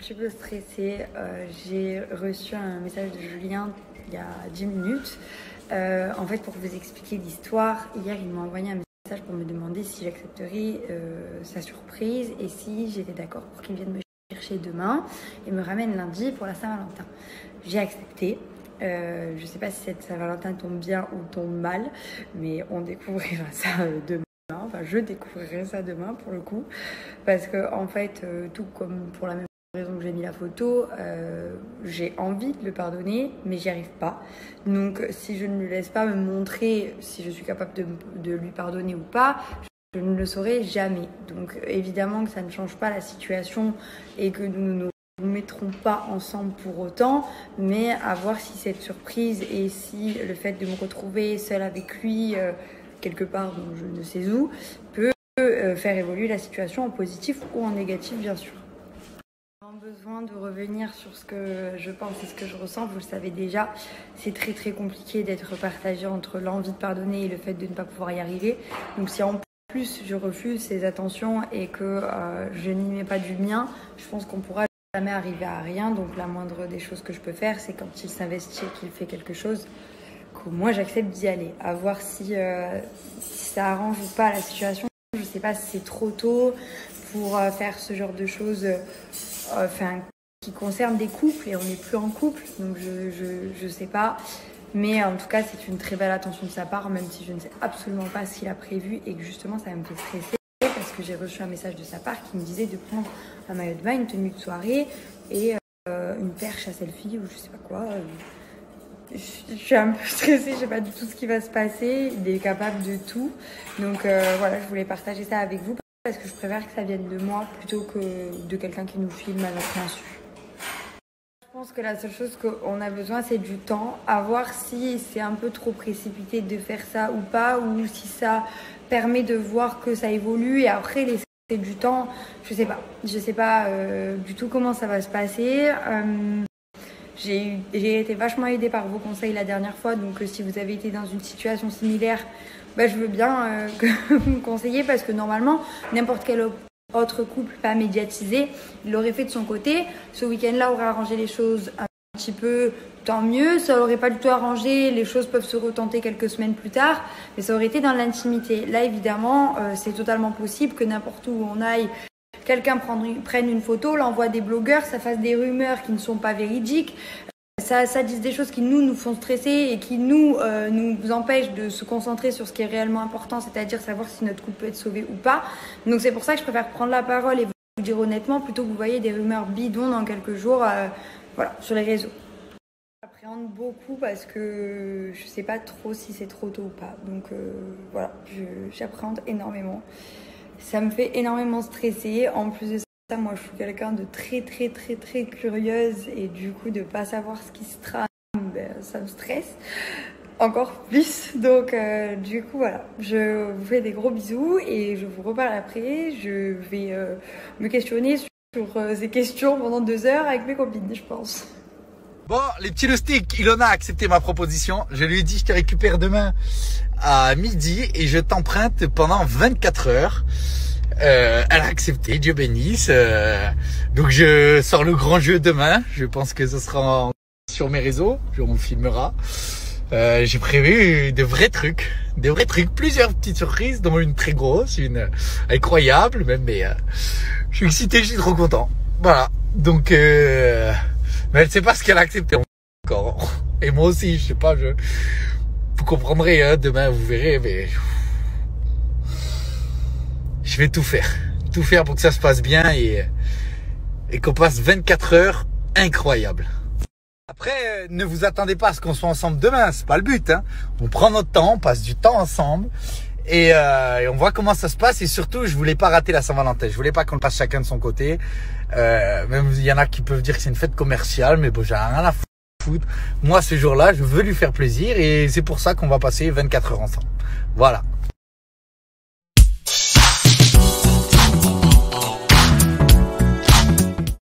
petit peu stressée. J'ai reçu un message de Julien il y a 10 minutes. En fait, pour vous expliquer l'histoire, hier, il m'a envoyé un message pour me demander si j'accepterais sa surprise et si j'étais d'accord pour qu'il vienne me chercher demain et me ramène lundi pour la Saint-Valentin. J'ai accepté. Je ne sais pas si cette Saint-Valentin tombe bien ou tombe mal, mais on découvrira ça demain. Enfin, je découvrirai ça demain pour le coup, parce que en fait, tout comme pour la même raison que j'ai mis la photo, j'ai envie de le pardonner, mais j'y arrive pas. Donc, si je ne lui laisse pas me montrer si je suis capable de lui pardonner ou pas, je ne le saurai jamais. Donc, évidemment que ça ne change pas la situation et que nous ne nous mettrons pas ensemble pour autant, mais à voir si cette surprise et si le fait de me retrouver seule avec lui quelque part, donc je ne sais où, peut faire évoluer la situation en positif ou en négatif, bien sûr. J'ai besoin de revenir sur ce que je pense et ce que je ressens. Vous le savez déjà, c'est très très compliqué d'être partagé entre l'envie de pardonner et le fait de ne pas pouvoir y arriver. Donc si en plus je refuse ces attentions et que je n'y mets pas du mien, je pense qu'on pourra jamais arriver à rien. Donc la moindre des choses que je peux faire, c'est quand il s'investit et qu'il fait quelque chose, que moi j'accepte d'y aller. À voir si ça arrange ou pas la situation. Je ne sais pas si c'est trop tôt pour faire ce genre de choses qui concernent des couples et on n'est plus en couple. Donc je sais pas. Mais en tout cas, c'est une très belle attention de sa part, même si je ne sais absolument pas ce qu'il a prévu et que justement ça me fait stresser. Parce que j'ai reçu un message de sa part qui me disait de prendre un maillot de bain, une tenue de soirée et une perche à selfie ou je sais pas quoi. Je suis un peu stressée, je sais pas du tout ce qui va se passer. Il est capable de tout. Donc voilà, je voulais partager ça avec vous parce que je préfère que ça vienne de moi plutôt que de quelqu'un qui nous filme à notre insu. Je pense que la seule chose qu'on a besoin, c'est du temps. À voir si c'est un peu trop précipité de faire ça ou pas, ou si ça permet de voir que ça évolue et après laisser du temps. Je sais pas du tout comment ça va se passer. J'ai été vachement aidée par vos conseils la dernière fois, donc si vous avez été dans une situation similaire, je veux bien que vous me conseillez parce que normalement, n'importe quel autre couple pas médiatisé, il l'aurait fait de son côté. Ce week-end-là aurait arrangé les choses un petit peu, tant mieux. Ça n'aurait pas du tout arrangé, les choses peuvent se retenter quelques semaines plus tard, mais ça aurait été dans l'intimité. Là, évidemment, c'est totalement possible que n'importe où on aille, quelqu'un prenne une photo, l'envoie des blogueurs, ça fasse des rumeurs qui ne sont pas véridiques, ça dise des choses qui nous font stresser et qui nous empêchent de se concentrer sur ce qui est réellement important, c'est-à-dire savoir si notre couple peut être sauvé ou pas. Donc c'est pour ça que je préfère prendre la parole et vous dire honnêtement plutôt que vous voyez des rumeurs bidons dans quelques jours sur les réseaux. J'appréhende beaucoup parce que je sais pas trop si c'est trop tôt ou pas. Donc voilà, j'appréhende énormément. Ça me fait énormément stresser. En plus de ça, moi je suis quelqu'un de très très très très curieuse et du coup de pas savoir ce qui se trame, ça me stresse encore plus. Donc du coup voilà, je vous fais des gros bisous et je vous reparle après. Je vais me questionner sur ces questions pendant 2 heures avec mes copines, je pense. Bon, les petits loustiques, Ilona a accepté ma proposition. Je lui ai dit je te récupère demain à midi et je t'emprunte pendant 24 heures. Elle a accepté, Dieu bénisse. Donc je sors le grand jeu demain. Je pense que ce sera sur mes réseaux. On me filmera. J'ai prévu de vrais trucs, plusieurs petites surprises, dont une très grosse, une incroyable même. Mais je suis excité, je suis trop content. Voilà. Donc mais elle sait pas ce qu'elle a accepté encore. Et moi aussi, je sais pas. Vous comprendrez. Demain, vous verrez. Mais je vais tout faire pour que ça se passe bien et qu'on passe 24 heures incroyables. Après, ne vous attendez pas à ce qu'on soit ensemble demain, c'est pas le but. On prend notre temps, on passe du temps ensemble et on voit comment ça se passe. Et surtout, je voulais pas rater la Saint-Valentin. Je voulais pas qu'on le passe chacun de son côté. Même il y en a qui peuvent dire que c'est une fête commerciale, mais bon, j'ai rien à foutre. Moi, ce jour-là, je veux lui faire plaisir et c'est pour ça qu'on va passer 24 heures ensemble. Voilà.